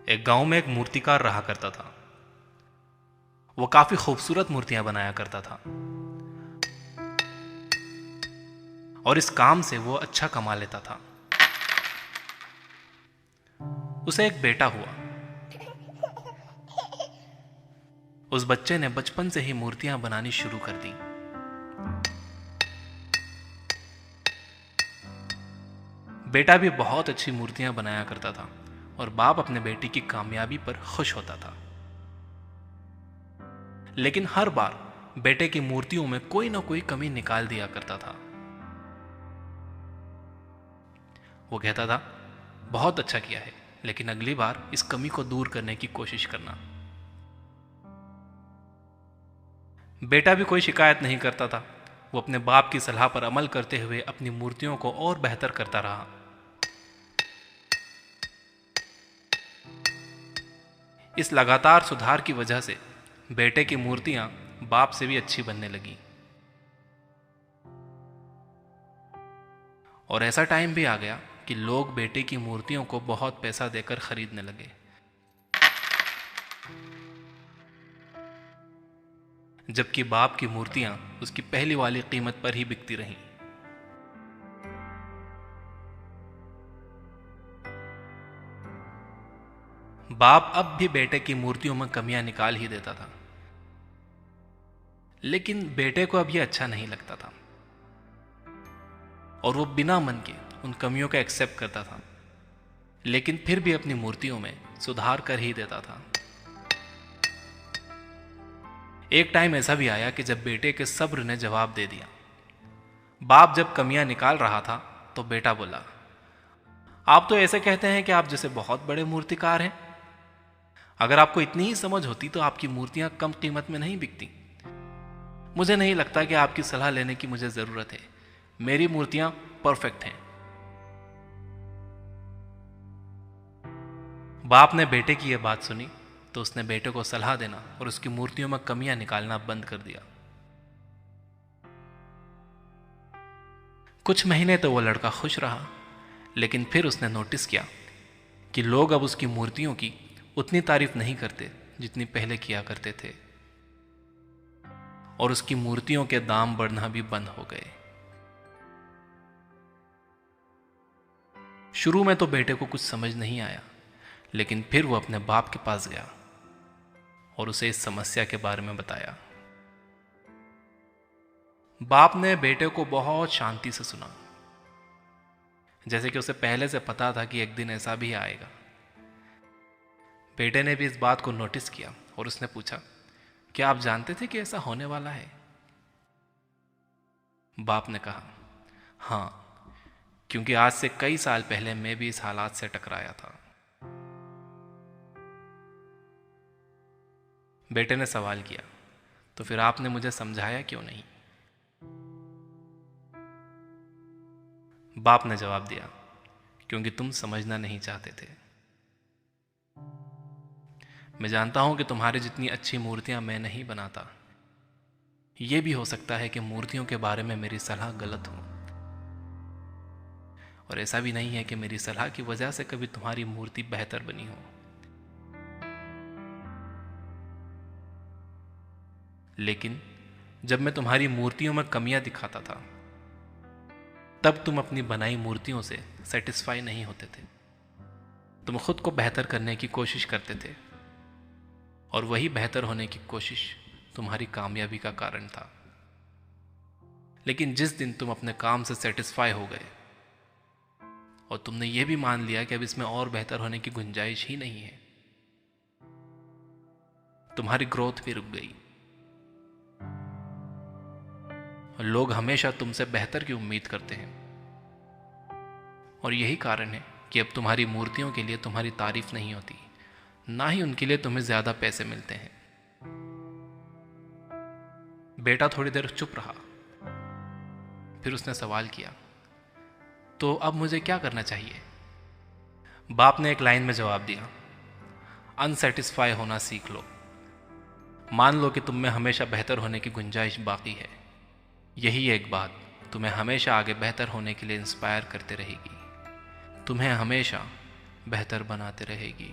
एक गांव में एक मूर्तिकार रहा करता था। वो काफी खूबसूरत मूर्तियां बनाया करता था और इस काम से वो अच्छा कमा लेता था। उसे एक बेटा हुआ। उस बच्चे ने बचपन से ही मूर्तियां बनानी शुरू कर दी। बेटा भी बहुत अच्छी मूर्तियां बनाया करता था और बाप अपने बेटे की कामयाबी पर खुश होता था। लेकिन हर बार बेटे की मूर्तियों में कोई ना कोई कमी निकाल दिया करता था। वो कहता था, बहुत अच्छा किया है, लेकिन अगली बार इस कमी को दूर करने की कोशिश करना। बेटा भी कोई शिकायत नहीं करता था। वो अपने बाप की सलाह पर अमल करते हुए अपनी मूर्तियों को और बेहतर करता रहा। इस लगातार सुधार की वजह से बेटे की मूर्तियां बाप से भी अच्छी बनने लगी। और ऐसा टाइम भी आ गया कि लोग बेटे की मूर्तियों को बहुत पैसा देकर खरीदने लगे। जबकि बाप की मूर्तियां उसकी पहली वाली कीमत पर ही बिकती रहीं। बाप अब भी बेटे की मूर्तियों में कमियां निकाल ही देता था, लेकिन बेटे को अब यह अच्छा नहीं लगता था और वो बिना मन के उन कमियों का एक्सेप्ट करता था, लेकिन फिर भी अपनी मूर्तियों में सुधार कर ही देता था। एक टाइम ऐसा भी आया कि जब बेटे के सब्र ने जवाब दे दिया। बाप जब कमियां निकाल रहा था तो बेटा बोला, आप तो ऐसे कहते हैं कि आप जैसे बहुत बड़े मूर्तिकार हैं। अगर आपको इतनी ही समझ होती तो आपकी मूर्तियां कम कीमत में नहीं बिकती। मुझे नहीं लगता कि आपकी सलाह लेने की मुझे जरूरत है। मेरी मूर्तियां परफेक्ट हैं। बाप ने बेटे की यह बात सुनी तो उसने बेटे को सलाह देना और उसकी मूर्तियों में कमियां निकालना बंद कर दिया। कुछ महीने तो वो लड़का खुश रहा, लेकिन फिर उसने नोटिस किया कि लोग अब उसकी मूर्तियों की उतनी तारीफ नहीं करते जितनी पहले किया करते थे, और उसकी मूर्तियों के दाम बढ़ना भी बंद हो गए। शुरू में तो बेटे को कुछ समझ नहीं आया, लेकिन फिर वो अपने बाप के पास गया और उसे इस समस्या के बारे में बताया। बाप ने बेटे को बहुत शांति से सुना, जैसे कि उसे पहले से पता था कि एक दिन ऐसा भी आएगा। बेटे ने भी इस बात को नोटिस किया और उसने पूछा, क्या आप जानते थे कि ऐसा होने वाला है? बाप ने कहा, हाँ, क्योंकि आज से कई साल पहले मैं भी इस हालात से टकराया था। बेटे ने सवाल किया, तो फिर आपने मुझे समझाया क्यों नहीं? बाप ने जवाब दिया, क्योंकि तुम समझना नहीं चाहते थे। मैं जानता हूं कि तुम्हारी जितनी अच्छी मूर्तियां मैं नहीं बनाता। यह भी हो सकता है कि मूर्तियों के बारे में मेरी सलाह गलत हो, और ऐसा भी नहीं है कि मेरी सलाह की वजह से कभी तुम्हारी मूर्ति बेहतर बनी हो। लेकिन जब मैं तुम्हारी मूर्तियों में कमियां दिखाता था, तब तुम अपनी बनाई मूर्तियों से सेटिस्फाई नहीं होते थे। तुम खुद को बेहतर करने की कोशिश करते थे, और वही बेहतर होने की कोशिश तुम्हारी कामयाबी का कारण था। लेकिन जिस दिन तुम अपने काम से सेटिस्फाई हो गए और तुमने यह भी मान लिया कि अब इसमें और बेहतर होने की गुंजाइश ही नहीं है, तुम्हारी ग्रोथ भी रुक गई। लोग हमेशा तुमसे बेहतर की उम्मीद करते हैं, और यही कारण है कि अब तुम्हारी मूर्तियों के लिए तुम्हारी तारीफ नहीं होती, ना ही उनके लिए तुम्हें ज्यादा पैसे मिलते हैं। बेटा थोड़ी देर चुप रहा, फिर उसने सवाल किया, तो अब मुझे क्या करना चाहिए? बाप ने एक लाइन में जवाब दिया, अनसेटिस्फाई होना सीख लो। मान लो कि तुम में हमेशा बेहतर होने की गुंजाइश बाकी है। यही एक बात तुम्हें हमेशा आगे बेहतर होने के लिए इंस्पायर करते रहेगी, तुम्हें हमेशा बेहतर बनाते रहेगी।